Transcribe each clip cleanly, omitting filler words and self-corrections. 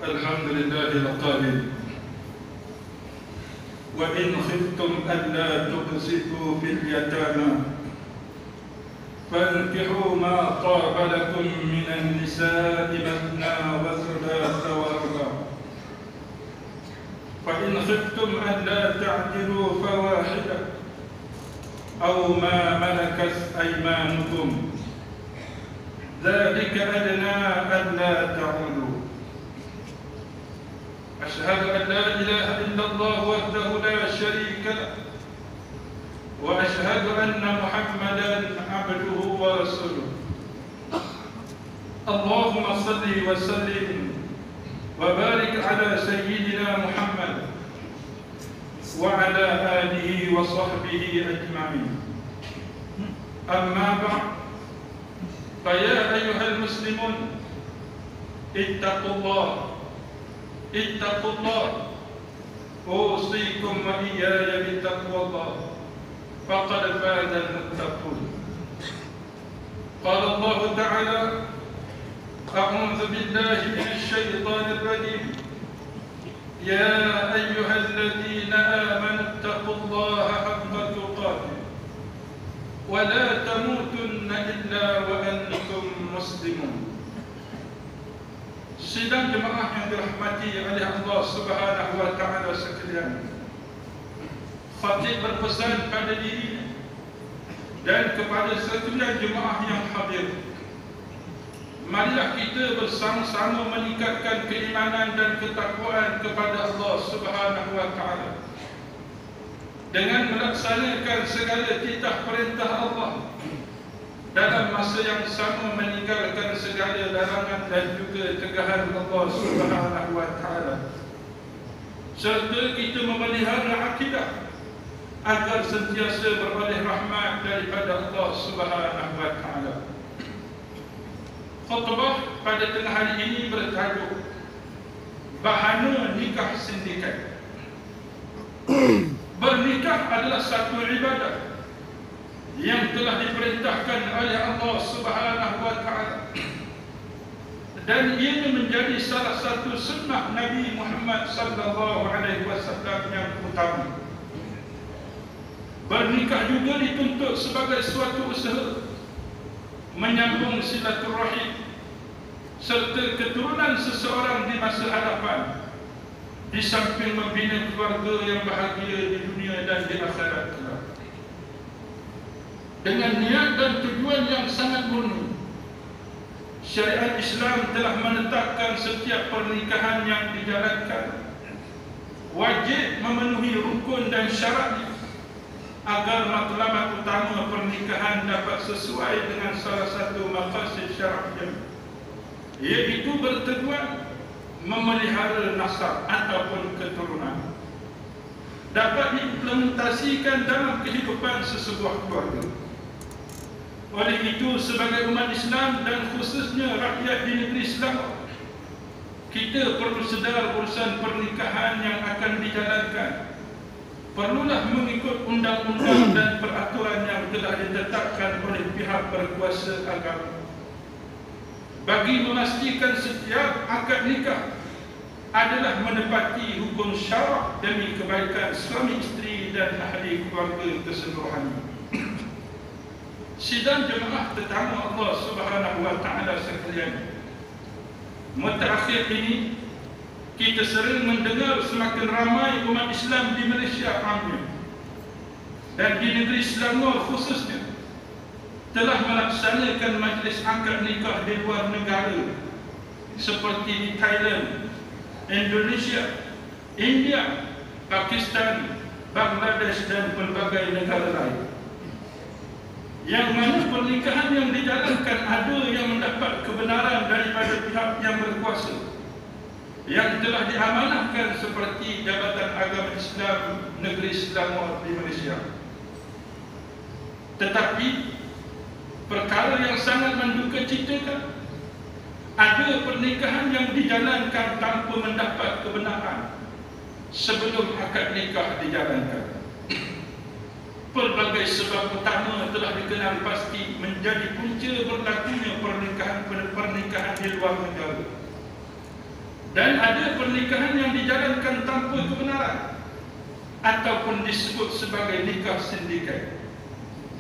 الحمد لله القائل وإن خفتم ألا تقسطوا في اليتامى فانكحوا ما طاب لكم من النساء مثنى وثلاث ورباع فإن خفتم ألا تعدلوا فواحدة أو ما ملكت أيمانكم ذلك أدنى ألا تعولوا أشهد أن لا إله إلا الله وحده لا شريك له وأشهد أن محمدا عبده ورسوله اللهم صل وسلم وبارك على سيدنا محمد وعلى آله وصحبه أجمعين أما بعد فيا أيها المسلمون اتقوا الله أوصيكم وإياي بتقوى الله فقد فاز المتقون قال الله تعالى أعوذ بالله من الشيطان الرجيم يا أيها الذين آمنوا اتقوا الله حق تقاته ولا تموتن إلا وأنتم مسلمون. Sidang jemaah yang dirahmati oleh Allah Subhanahu wa taala sekalian, khatib berpesan pada diri dan kepada sekalian jemaah yang hadir, marilah kita bersama-sama meningkatkan keimanan dan ketakwaan kepada Allah Subhanahu wa taala dengan melaksanakan segala titah perintah Allah dalam masa yang sama meninggalkan segala larangan dan juga tegahan Allah Subhanahu wa taala, serta kita memelihara akidah agar sentiasa beroleh rahmat daripada Allah Subhanahu wa taala. Khutbah pada tengah hari ini bertajuk bahana nikah sindikat. Bernikah adalah satu ibadah yang telah diperintahkan oleh Allah Subhanahu wa taala, dan ia menjadi salah satu sunnah Nabi Muhammad sallallahu alaihi wasallam yang utama. Bernikah juga dituntut sebagai suatu usaha menyambung silaturahim serta keturunan seseorang di masa hadapan, di samping membina keluarga yang bahagia di dunia dan di akhirat kelak. Dengan niat dan tujuan yang sangat murni, syariat Islam telah menetapkan setiap pernikahan yang dijalankan wajib memenuhi rukun dan syaratnya agar matlamat utama pernikahan dapat sesuai dengan salah satu maqasid syar'iyah, iaitu bertujuan memelihara nasab ataupun keturunan dapat diimplementasikan dalam kehidupan sesebuah keluarga. Oleh itu, sebagai umat Islam dan khususnya rakyat di negeri Islam, kita perlu sedar urusan pernikahan yang akan dijalankan perlulah mengikut undang-undang dan peraturan yang telah ditetapkan oleh pihak berkuasa agama, bagi memastikan setiap akad nikah adalah menepati hukum syarak demi kebaikan suami isteri dan ahli keluarga keseluruhannya. Sidang jemaah tetamu Allah Subhanahu wa taala sekalian, mutakhir ini kita sering mendengar semakin ramai umat Islam di Malaysia amnya dan di negeri Selangor khususnya telah melaksanakan majlis akad nikah di luar negara seperti di Thailand, Indonesia, India, Pakistan, Bangladesh dan pelbagai negara lain, yang mana pernikahan yang dijalankan ada yang mendapat kebenaran daripada pihak yang berkuasa yang telah diamanahkan seperti Jabatan Agama Islam Negeri Selangor di Malaysia. Tetapi perkara yang sangat mendukacitakan, ada pernikahan yang dijalankan tanpa mendapat kebenaran sebelum akad nikah dijalankan. Pelbagai sebab utama telah dikenal pasti menjadi punca berlakunya pernikahan di luar negara. Dan ada pernikahan yang dijalankan tanpa kebenaran ataupun disebut sebagai nikah sindikat.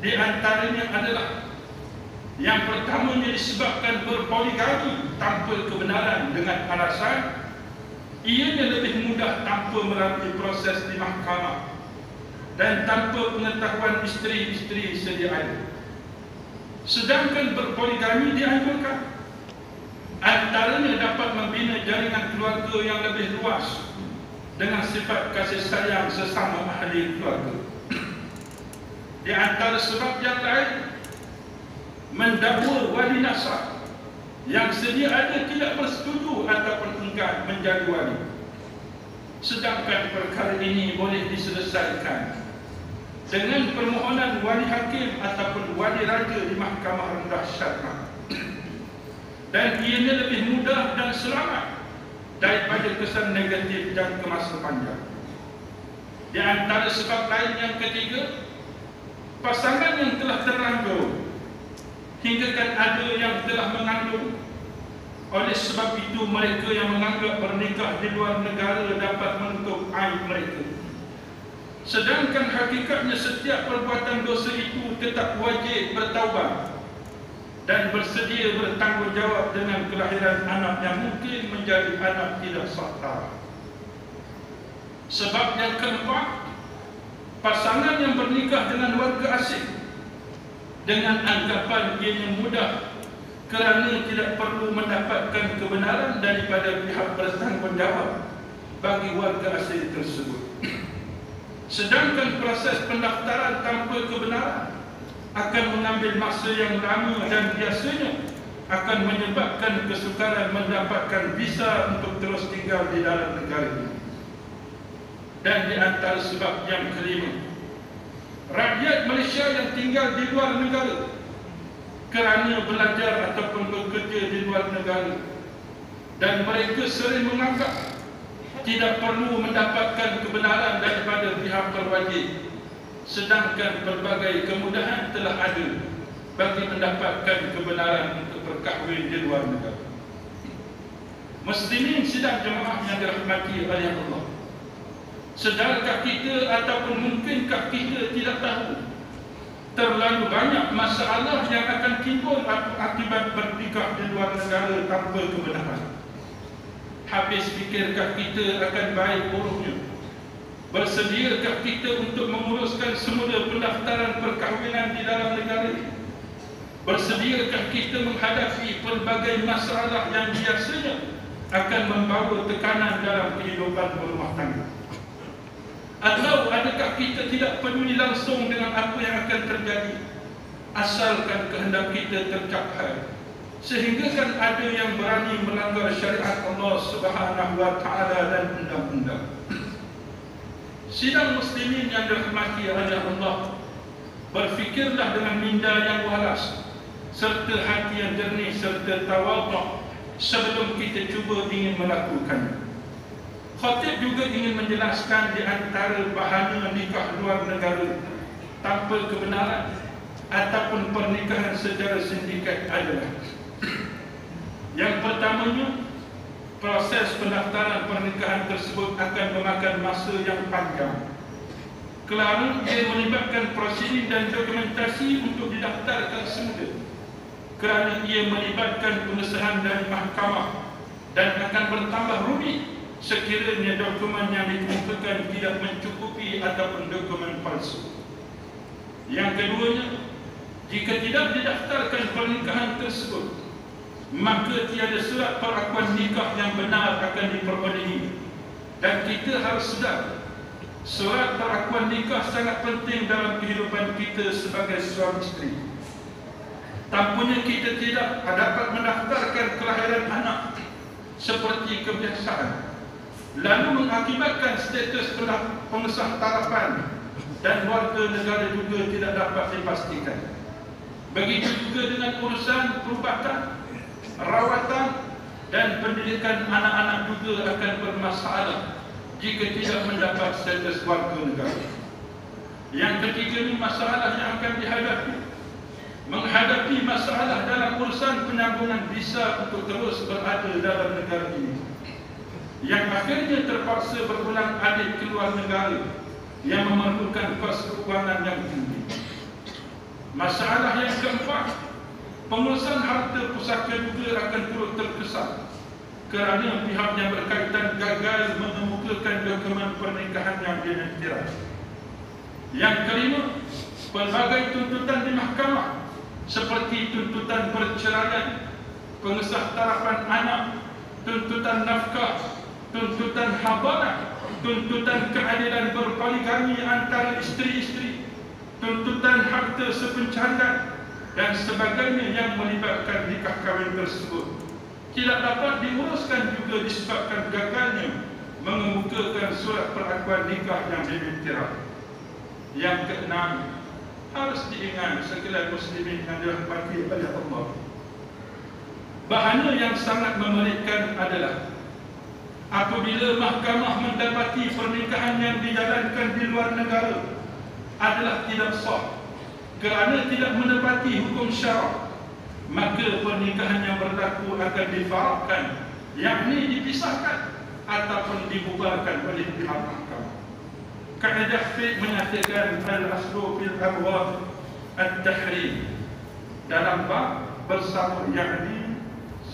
Di antaranya adalah yang pertamanya disebabkan berpoligami tanpa kebenaran dengan alasan ianya lebih mudah tanpa melalui proses di mahkamah dan tanpa pengetahuan isteri-isteri sedia ada. Sedangkan berpoligami dianjurkan, antaranya dapat membina jaringan keluarga yang lebih luas dengan sifat kasih sayang sesama ahli keluarga. Di antara sebab yang lain, mendakwa wali nasab yang sedia ada tidak bersetuju ataupun enggan menjadi wali. Sedangkan perkara ini boleh diselesaikan dengan permohonan wali hakim ataupun wali raja di mahkamah rendah syariah. Dan ianya lebih mudah dan selamat daripada kesan negatif jangka masa panjang. Di antara sebab lain yang ketiga, pasangan yang telah terlanjur hingga kan ada yang telah mengandung. Oleh sebab itu mereka yang menganggap bernikah di luar negara dapat menutup aib mereka. Sedangkan hakikatnya setiap perbuatan dosa itu tetap wajib bertaubat dan bersedia bertanggungjawab dengan kelahiran anak yang mungkin menjadi anak tidak sah. Sebab yang keempat, pasangan yang bernikah dengan warga asing dengan anggapan ianya mudah kerana tidak perlu mendapatkan kebenaran daripada pihak bertanggungjawab bagi warga asing tersebut. Sedangkan proses pendaftaran tanpa kebenaran akan mengambil masa yang lama dan biasanya akan menyebabkan kesukaran mendapatkan visa untuk terus tinggal di dalam negara ini. Dan di antara sebab yang kelima, rakyat Malaysia yang tinggal di luar negara kerana belajar ataupun bekerja di luar negara, dan mereka sering menganggap tidak perlu mendapatkan kebenaran daripada pihak berwajib, sedangkan berbagai kemudahan telah ada bagi mendapatkan kebenaran untuk berkahwin di luar negara. Muslimin sidang jemaah yang dirahmati oleh Allah, sedarakah kita ataupun mungkinkah kita tidak tahu terlalu banyak masalah yang akan timbul akibat bernikah di luar negara tanpa kebenaran? Habis fikirkah kita akan baik buruknya? Bersediakah kita untuk menguruskan semula pendaftaran perkahwinan di dalam negara ini? Bersediakah kita menghadapi pelbagai masalah yang biasanya akan membawa tekanan dalam kehidupan berumah tangga? Atau adakah kita tidak peduli langsung dengan apa yang akan terjadi, asalkan kehendak kita tercapai, sehingga kan ada yang berani melanggar syariat Allah Subhanahu wa taala dan undang-undang. Sidang muslimin yang dirahmati oleh Allah, berfikirlah dengan minda yang waras serta hati yang jernih serta tawaduk sebelum kita cuba ingin melakukannya. Khatib juga ingin menjelaskan di antara bahana nikah luar negara tanpa kebenaran ataupun pernikahan secara sindikat adalah: yang pertamanya, proses pendaftaran pernikahan tersebut akan memakan masa yang panjang kerana ia melibatkan prosedur dan dokumentasi untuk didaftarkan semula, kerana ia melibatkan pengesahan dari mahkamah dan akan bertambah rumit sekiranya dokumen yang dikemukakan tidak mencukupi ataupun dokumen palsu. Yang keduanya, jika tidak didaftarkan pernikahan tersebut, maka tiada surat pengakuan nikah yang benar akan diperolehi. Dan kita harus sedar, surat pengakuan nikah sangat penting dalam kehidupan kita sebagai suami isteri. Tanpanya kita tidak dapat mendaftarkan kelahiran anak seperti kebiasaan, lalu mengakibatkan status pengesah tarapan dan warga negara juga tidak dapat dipastikan. Begitu juga dengan urusan perubatan, rawatan dan pendidikan anak-anak juga akan bermasalah jika tidak mendapat status warga negara. Yang ketiga ini masalah yang akan menghadapi masalah dalam urusan penyambungan visa untuk terus berada dalam negara ini. yang akhirnya terpaksa berulang-alik keluar negara yang memerlukan kos keuangan yang tinggi. Masalah yang keempat, pengurusan harta pusaka juga akan turut terkesan kerana pihak yang berkaitan gagal mengemukakan dokumen pernikahan yang diiktiraf. Yang kelima, pelbagai tuntutan di mahkamah seperti tuntutan perceraian, pengesah tarapan anak, tuntutan nafkah, tuntutan habanah, tuntutan keadilan berpoligami antara isteri-isteri, tuntutan harta sepencarian dan sebagainya yang melibatkan nikah kahwin tersebut tidak dapat diuruskan juga disebabkan gagalnya mengemukakan surat pengakuan nikah yang diiktiraf. Yang keenam, harus diingat sekalian muslimin yang dirahmati oleh Allah, bahana yang sangat memerikkan adalah apabila mahkamah mendapati pernikahan yang dijalankan di luar negara adalah tidak sah kerana tidak menepati hukum syarak, maka pernikahan yang berlaku akan difarakkan, yakni dipisahkan ataupun dibubarkan oleh pihak mahkamah. Kaedah fiqh menyatakan al-aslu fil arwah at-tahrim dalam bab bersama, yakni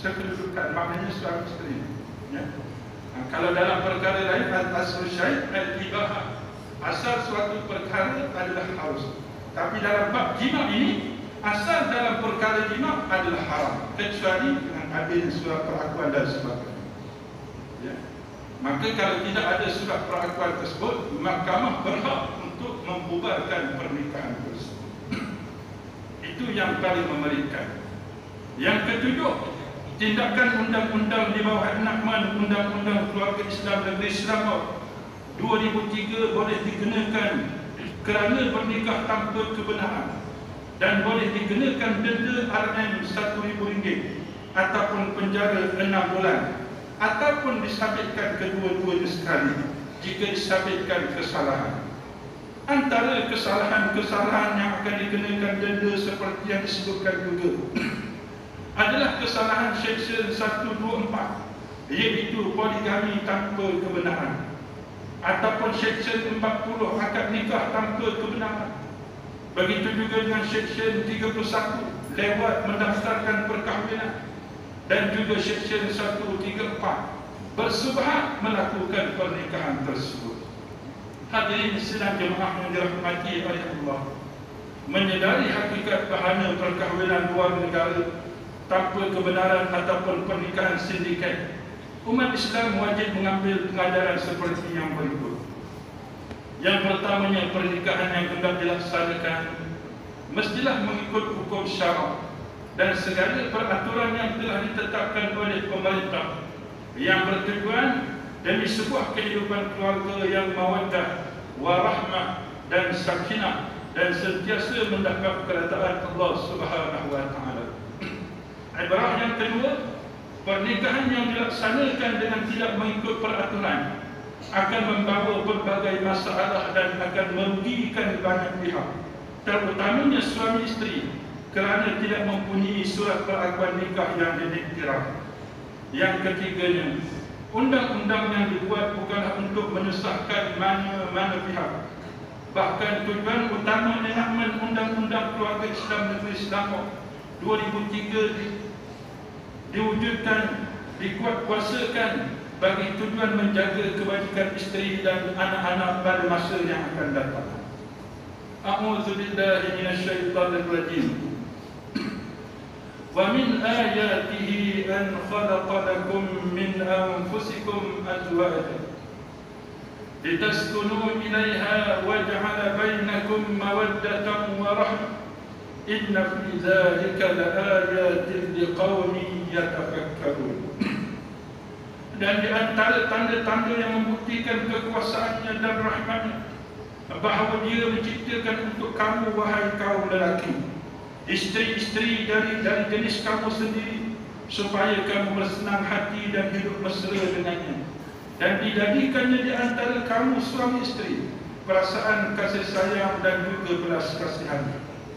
sekedudukan, maknanya suami isteri, ya. Kalau dalam perkara lain al-aslu syai' al-ibahah, asal suatu perkara adalah harus. Tapi dalam bab jima ini, asal dalam perkara jima adalah haram, kecuali dengan adanya surat perakuan dan sebagainya, ya. Maka kalau tidak ada surat perakuan tersebut, mahkamah berhak untuk membubarkan pernikahan tersebut. Itu yang paling mengerikan. Yang ketujuh, tindakan undang-undang di bawah enakman Undang-Undang Keluarga Islam Negeri Sarawak 2003 boleh dikenakan kerana bernikah tanpa kebenaran dan boleh dikenakan denda RM1,000 ataupun penjara 6 bulan ataupun disabitkan kedua-duanya sekali jika disabitkan kesalahan. Antara kesalahan-kesalahan yang akan dikenakan denda seperti yang disebutkan juga adalah kesalahan Seksyen 124, iaitu poligami tanpa kebenaran, ataupun Seksyen 40, akad nikah tanpa kebenaran. Begitu juga dengan Seksyen 31, lewat mendaftarkan perkahwinan, dan juga Seksyen 134, bersubhat melakukan pernikahan tersebut. Hadirin sidang jemaah yang dirahmati oleh Allah, menyedari hakikat bahana perkahwinan luar negara tanpa kebenaran ataupun pernikahan sindiket, umat Islam wajib mengambil pengajaran seperti yang berikut. Yang pertamanya, pernikahan yang hendak dilaksanakan mestilah mengikut hukum syarak dan segala peraturan yang telah ditetapkan oleh pemerintah yang bertujuan demi sebuah kehidupan keluarga yang mawaddah, warahmah dan sakinah dan sentiasa mendapat keredaan Allah Subhanahu wa taala. Ibrah yang kedua, pernikahan yang dilaksanakan dengan tidak mengikut peraturan akan membawa berbagai masalah dan akan merugikan banyak pihak, terutamanya suami isteri, kerana tidak mempunyai surat pengakuan nikah yang diiktiraf. Yang ketiganya, undang-undang yang dibuat bukanlah untuk menyesatkan mana-mana pihak. Bahkan tujuan utama enakmen Undang-Undang Keluarga Islam Negeri Sarawak 2003 diwujudkan, dikuatkuasakan bagi tujuan menjaga kebajikan isteri dan anak-anak pada masa yang akan datang. A'udzubillahi minasyaitonir rajim. Wa min ayatihi an khalaqa lakum min anfusikum azwajan litaskunu ilaiha wa ja'ala bainakum mawaddatan wa rahmah inna fi dzalika laayatin liqaumin yatafakkarun. Dan di antara tanda-tanda yang membuktikan kekuasaannya dan rahmatnya, bahawa dia menciptakan untuk kamu, wahai kaum lelaki, isteri-isteri dari jenis kamu sendiri, supaya kamu bersenang hati dan hidup mesra dengannya, dan dijadikannya di antara kamu suami isteri perasaan kasih sayang dan juga belas kasihan.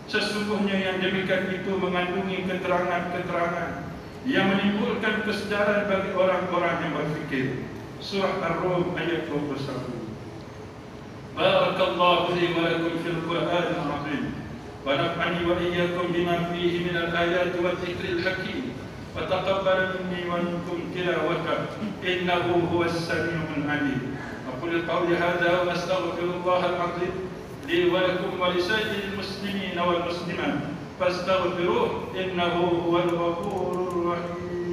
Sesungguhnya yang demikian itu mengandungi keterangan-keterangan yang menimbulkan kesedaran bagi orang-orang yang berfikir. Surah Ar-Rum ayat 21. Barakallahu li wa lakum fil Qur'anil azim. Wa naf'ani wa iyyakum bima fihi min al-ayati wa dhikril hakim. Wa taqabbal minni wa minkum tilawata innahu huwas samiul alim. Aqulu qawli hadha wa astaghfirullahal azim li wa lakum wa li sa'iril muslimina wal muslimat fastaghfiruhu innahu huwal ghafurur rahim.